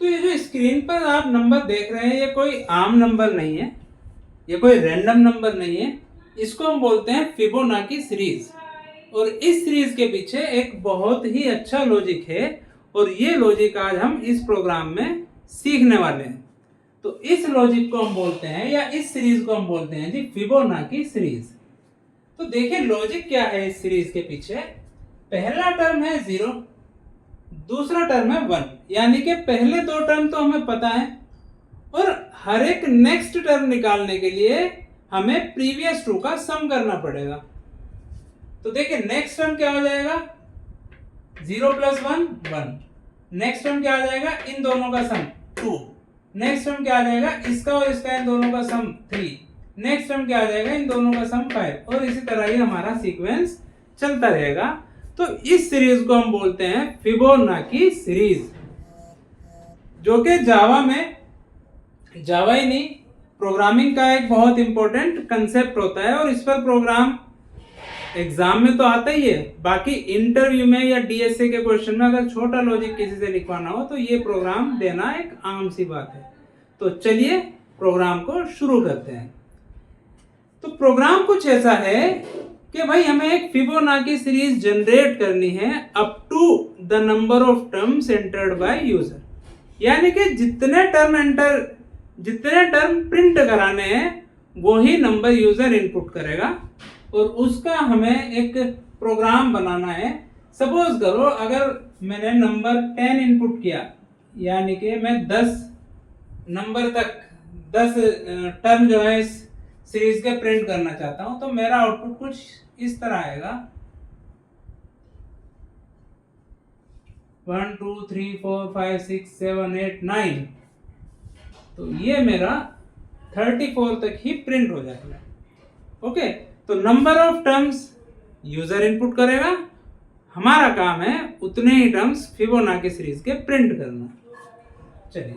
तो ये जो स्क्रीन पर आप नंबर देख रहे हैं ये कोई आम नंबर नहीं है, ये कोई रैंडम नंबर नहीं है, इसको हम बोलते हैं फिबोनाची सीरीज। और इस सीरीज के पीछे एक बहुत ही अच्छा लॉजिक है और ये लॉजिक आज हम इस प्रोग्राम में सीखने वाले हैं। तो इस लॉजिक को हम बोलते हैं या इस सीरीज को हम बोलते हैं जी फिबोनाची सीरीज। तो देखिए लॉजिक क्या है इस सीरीज के पीछे। पहला टर्म है 0, दूसरा टर्म है 1, यानी कि पहले दो टर्म तो हमें पता है और हर एक नेक्स्ट टर्म निकालने के लिए हमें प्रीवियस टू का सम करना पड़ेगा। तो देखिए नेक्स्ट टर्म क्या हो जाएगा, 0 + 1 1। नेक्स्ट टर्म क्या आ जाएगा, इन दोनों का सम 2। नेक्स्ट टर्म क्या आ जाएगा, इसका और इसका इन दोनों का सम 3। नेक्स्ट टर्म क्या आ जाएगा, इन दोनों का सम 5। और इसी तरह ही हमारा सीक्वेंस चलता रहेगा। तो इस सीरीज को हम बोलते हैं फिबोनाची सीरीज, जो कि जावा में, जावा ही नहीं प्रोग्रामिंग का एक बहुत इंपॉर्टेंट कंसेप्ट होता है और इस पर प्रोग्राम एग्जाम में तो आता ही है, बाकी इंटरव्यू में या डीएसए के क्वेश्चन में अगर छोटा लॉजिक किसी से लिखवाना हो तो ये प्रोग्राम देना एक आम सी बात है। तो चलिए प्रोग्राम को शुरू करते हैं। तो प्रोग्राम कुछ ऐसा है कि भाई हमें एक फिबोनाची सीरीज जनरेट करनी है up to the number of terms entered by user, यानी कि जितने टर्म प्रिंट कराने हैं वही नंबर यूजर इनपुट करेगा और उसका हमें एक प्रोग्राम बनाना है। सपोज करो अगर मैंने नंबर 10 इनपुट किया, यानी कि मैं 10 नंबर तक 10 टर्म जो है इस सीरीज के प्रिंट करना चाहता हूं, तो मेरा आउटपुट कुछ इस तरह आएगा 1 2 3 4 5 6 7 8 9। तो ये मेरा 34 तक ही प्रिंट हो जाएगा। ओके, तो number of terms user input करेगा, हमारा काम है उतने ही टर्म्स फिबोनाची सीरीज के प्रिंट करना। चलिए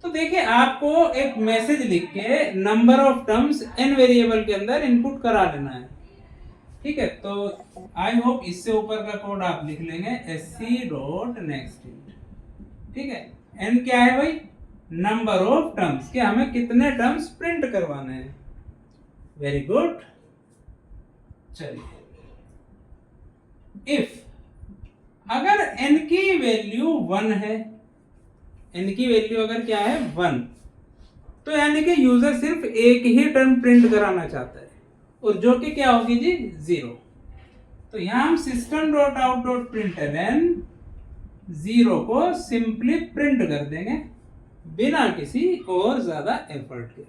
तो देखिए आपको एक मैसेज लिख के number of terms n variable के अंदर इनपुट करा लेना है। ठीक है, तो आई होप इससे ऊपर का कोड आप लिख लेंगे sc.next। ठीक है, n क्या है भाई, नंबर ऑफ टर्म्स, कि हमें कितने टर्म्स प्रिंट करवाने हैं। Very good. चलिए इफ अगर n की वैल्यू 1 है, n की वैल्यू अगर क्या है 1, तो यानी कि यूजर सिर्फ एक ही टर्म प्रिंट कराना चाहता है और जो कि क्या होगी जी 0। तो यहां हम system.out.println 0 को सिंपली प्रिंट कर देंगे बिना किसी और ज्यादा एफर्ट के।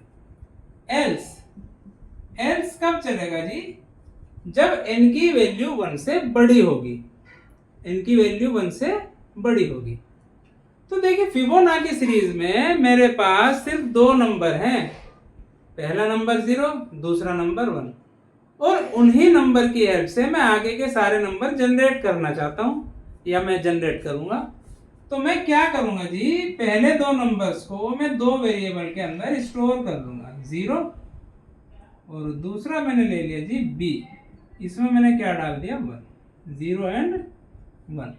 एल्स कब चलेगा जी, जब n की वैल्यू 1 से बड़ी होगी, n की वैल्यू 1 से बड़ी होगी। तो देखिए फिबोनाची सीरीज में मेरे पास सिर्फ दो नंबर हैं, पहला नंबर 0, दूसरा नंबर 1, और उन्हीं नंबर की हेल्प से मैं आगे के सारे नंबर जनरेट करना चाहता हूं या मैं जनरेट करूंगा। तो मैं क्या करूंगा जी, पहले दो नंबर्स को मैं दो वेरिएबल के अंदर स्टोर कर दूंगा, 0 और दूसरा मैंने ले लिया जी b, इसमें मैंने क्या डाल दिया 1, 0 एंड 1।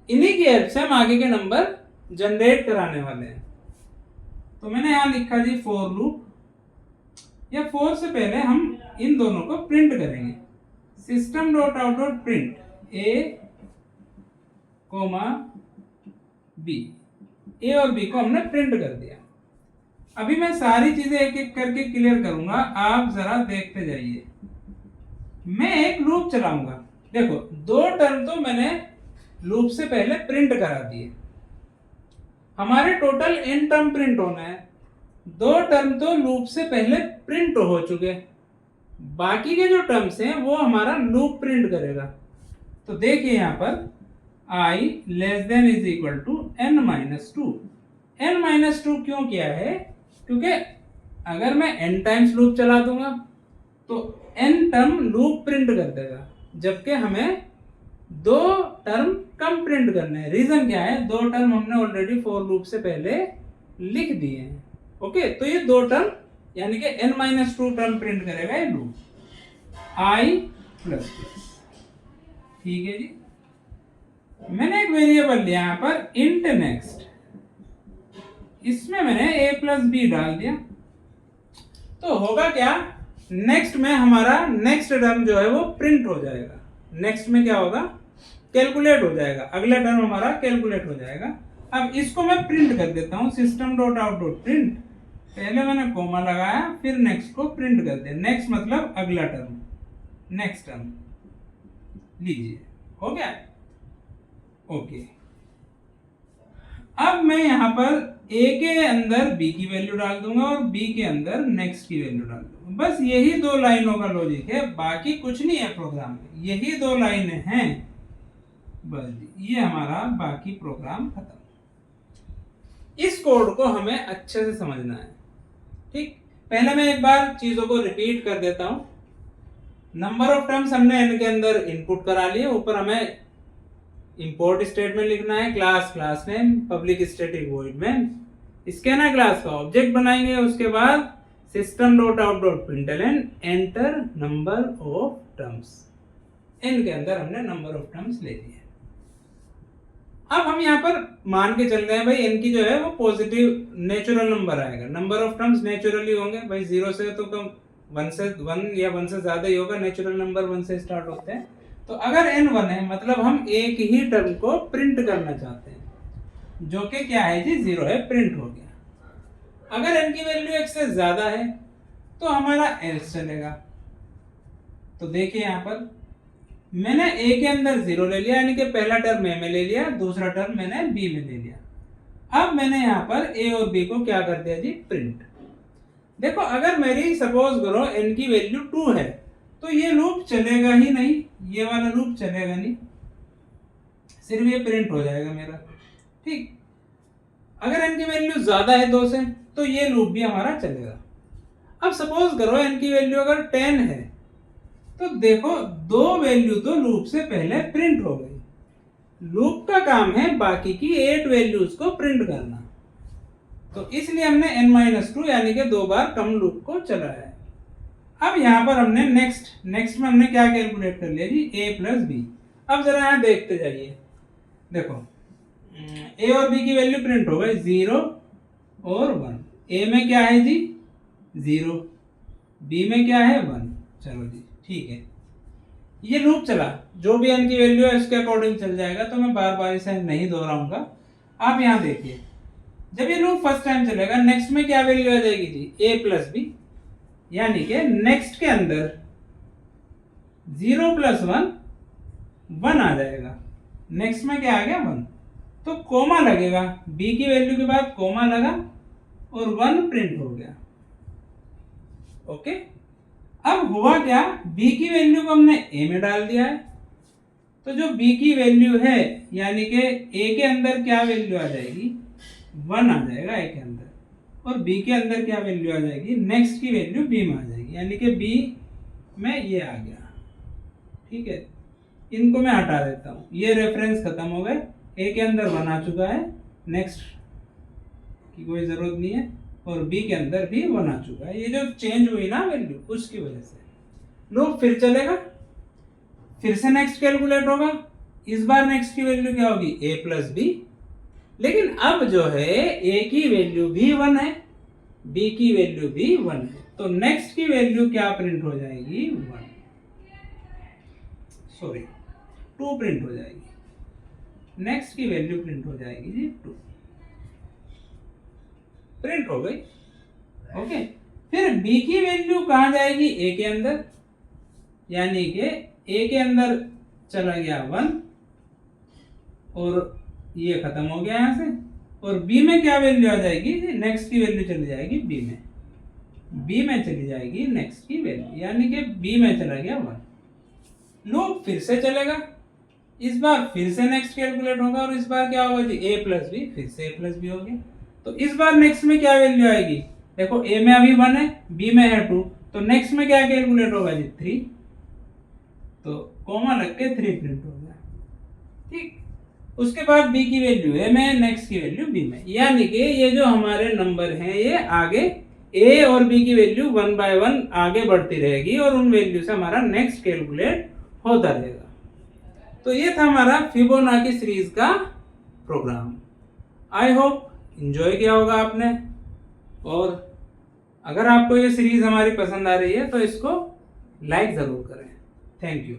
इन्हीं की हेल्प से हम आगे के नंबर जनरेट कराने वाले हैं। तो मैंने यहां लिखा जी फॉर लूप, या फॉर से पहले हम इन दोनों को प्रिंट करेंगे, system.out.print a, b, a और b को हमने प्रिंट कर दिया। अभी मैं सारी चीजें एक एक करके क्लियर करूंगा, आप जरा देखते जाइए। मैं एक लूप चलाऊंगा, देखो दो टर्म तो मैंने लूप से पहले प्रिंट करा दिए, हमारे टोटल n टर्म प्रिंट होना है, दो टर्म तो लूप से पहले प्रिंट हो चुके, बाकी के जो टर्म्स हैं वो हमारा लूप प्रिंट करेगा। तो देखिए यहां पर i <= n-2। n-2 क्यों किया है, क्योंकि अगर मैं n टाइम्स लूप चला दूंगा तो n टर्म लूप प्रिंट कर देगा, जबकि हमें दो टर्म कम प्रिंट करने हैं। रीजन क्या है, दो टर्म हमने ऑलरेडी फॉर लूप से पहले लिख दिए हैं। ओके, तो ये दो टर्म यानी कि n-2 टर्म प्रिंट करेगा ये लूप i++। ठीक है जी, मैंने एक वेरिएबल लिया यहां पर int next। इसमें मैंने a प्लस बी डाल दिया, तो होगा क्या, नेक्स्ट में हमारा नेक्स्ट टर्म जो है वो प्रिंट हो जाएगा। नेक्स्ट में क्या होगा, कैलकुलेट हो जाएगा, अगला टर्म हमारा कैलकुलेट हो जाएगा। अब इसको मैं प्रिंट कर देता हूं, system dot out dot print, पहले मैंने कोमा लगाया, फिर नेक्स्ट को प्रिंट कर दिया। नेक्स्ट मतलब अगला टर्म, नेक्स्ट टर्म लीजिए, हो गया, ओके। अब मैं यहां पर a के अंदर b की वैल्यू डाल दूंगा और b के अंदर नेक्स्ट की वैल्यू डाल दूंगा। बस यही दो लाइनों का लॉजिक है, बाकी कुछ नहीं है प्रोग्राम में, यही दो लाइनें हैं बस, ये हमारा बाकी प्रोग्राम खत्म। इस कोड को हमें अच्छे से समझना है, ठीक। पहले मैं एक बार चीजों को रिपीट कर देता हूं। नंबर ऑफ टर्म्स हमने n के अंदर इनपुट करा लिए, ऊपर हमें इंपोर्ट स्टेटमेंट लिखना है, class name public static void में स्कैनर क्लास का ऑब्जेक्ट बनाएंगे। उसके बाद system dot out dot println enter number of terms, n के अंदर हमने नंबर ऑफ टर्म्स ले लिए। अब हम यहाँ पर मान के चल रहे हैं भाई n की जो है वो पॉजिटिव नेचुरल नंबर आएगा, नंबर ऑफ टर्म्स नेचुरली होंगे भाई, 0 से तो कम 1 या 1 से ज्यादा ही होगा, नेचुरल नंबर 1 से स्टार्ट होते हैं। तो अगर n 1 है मतलब हम एक ही टर्म को प्रिंट करना चाहते हैं, जो कि क्या है जी, 0 है, प्रिंट हो गया। अगर n की वैल्यू 1 से ज्यादा है तो हमारा एल्स चलेगा। तो देखिए यहाँ पर मैंने a के अंदर 0 ले लिया, यानी कि पहला टर्म a में ले लिया, दूसरा टर्म मैंने b में ले लिया। अब मैंने यहाँ पर a और b को क्या कर दिया जी, प्रिंट। देखो अगर मेरी सपोज करो n की वैल्यू 2 है तो ये लूप चलेगा ही नहीं, ये वाला लूप चलेगा नहीं, सिर्फ ये प्रिंट हो जाएगा मेरा, ठीक। अगर n की वैल्यू ज्यादा है 2 से तो ये लूप भी हमारा चलेगा। अब सपोज करो n की वैल्यू अगर 10 है तो देखो दो वैल्यू तो लूप से पहले प्रिंट हो गई। लूप का काम है बाकी की 8 वैल्यूज को प्रिंट करना, तो इसलिए हमने n-2 यानी कि 2 बार कम लूप को चलाया है। अब यहाँ पर हमने नेक्स्ट में हमने क्या कैलकुलेट कर लिया जी, a प्लस बी। अब जरा यहाँ देखते जाइए, देखो a और b की वैल्यू प्रिंट हो गई 0 और 1। a में क्या है जी 0, b में क्या है 1, चलो जी ठीक है। ये लूप चला, जो भी n की वैल्यू है उसके अकॉर्डिंग चल जाएगा, तो मैं बार बार इसे नहीं दोहराऊंगा। आप यहाँ देखिए, जब ये लूप फर्स्ट टाइम चलेगा नेक्स्ट में क्या वैल्यू आ जाएगी जी, a प्लस बी, यानी कि नेक्स्ट के अंदर 0 प्लस 1 आ जाएगा। नेक्स्ट में क्या आ गया 1, तो कोमा लगेगा, b की वैल्यू के बाद कोमा लगा और 1 प्रिंट हो गया, ओके। अब हुआ क्या, b की वैल्यू को हमने a में डाल दिया है, तो जो b की वैल्यू है यानी कि a के अंदर क्या वैल्यू आ जाएगी 1 आ जाएगा a के अंदर, और b के अंदर क्या वैल्यू आ जाएगी, नेक्स्ट की वैल्यू b में आ जाएगी, यानी कि b में ये आ गया, ठीक है। इनको मैं हटा देता हूँ, ये रेफरेंस खत्म हो गए, a के अंदर 1 आ चुका है, नेक्स्ट की कोई जरूरत नहीं है, और b के अंदर भी 1 आ चुका है। ये जो चेंज हुई ना वैल्यू उसकी वजह से लूप फिर चलेगा, फिर से नेक्स्ट कैलकुलेट होगा। इस बार नेक्स्ट की वैल्यू क्या होगी, a प्लस बी, लेकिन अब जो है a की वैल्यू भी 1 है, b की वैल्यू भी 1 है, तो नेक्स्ट की वैल्यू क्या प्रिंट हो जाएगी 2 प्रिंट हो जाएगी। नेक्स्ट की वैल्यू प्रिंट हो जाएगी जी 2, प्रिंट हो गई, ओके। फिर b की वैल्यू कहां जाएगी, a के अंदर, यानी कि a के अंदर चला गया 1 और ये खत्म हो गया यहां से, और b में क्या वैल्यू आ जाएगी, नेक्स्ट की वैल्यू चली जाएगी b में चली जाएगी नेक्स्ट की वैल्यू, यानी कि b में चला गया 1। लूप फिर से चलेगा, इस बार फिर से नेक्स्ट कैलकुलेट होगा, और इस बार क्या होगा जी a प्लस बी, फिर से a प्लस बी हो गया। तो इस बार नेक्स्ट में क्या वैल्यू आएगी, देखो a में अभी 1 है, b में है 2, तो नेक्स्ट में क्या कैलकुलेट होगा जी 3, तो कोमा लग के 3 प्रिंट हो गया, ठीक। उसके बाद b की वैल्यू a में, नेक्स्ट की वैल्यू b में, यानी कि ये जो हमारे नंबर हैं ये आगे a और b की वैल्यू 1 बाय 1 आगे बढ़ती रहेगी, और उन वैल्यू से हमारा नेक्स्ट कैलकुलेट होता रहेगा। तो ये था हमारा फिबोनाची सीरीज का प्रोग्राम। आई होप एंजॉय किया होगा आपने। और अगर आपको ये सीरीज हमारी पसंद आ रही है तो इसको लाइक ज़रूर करें। Thank you.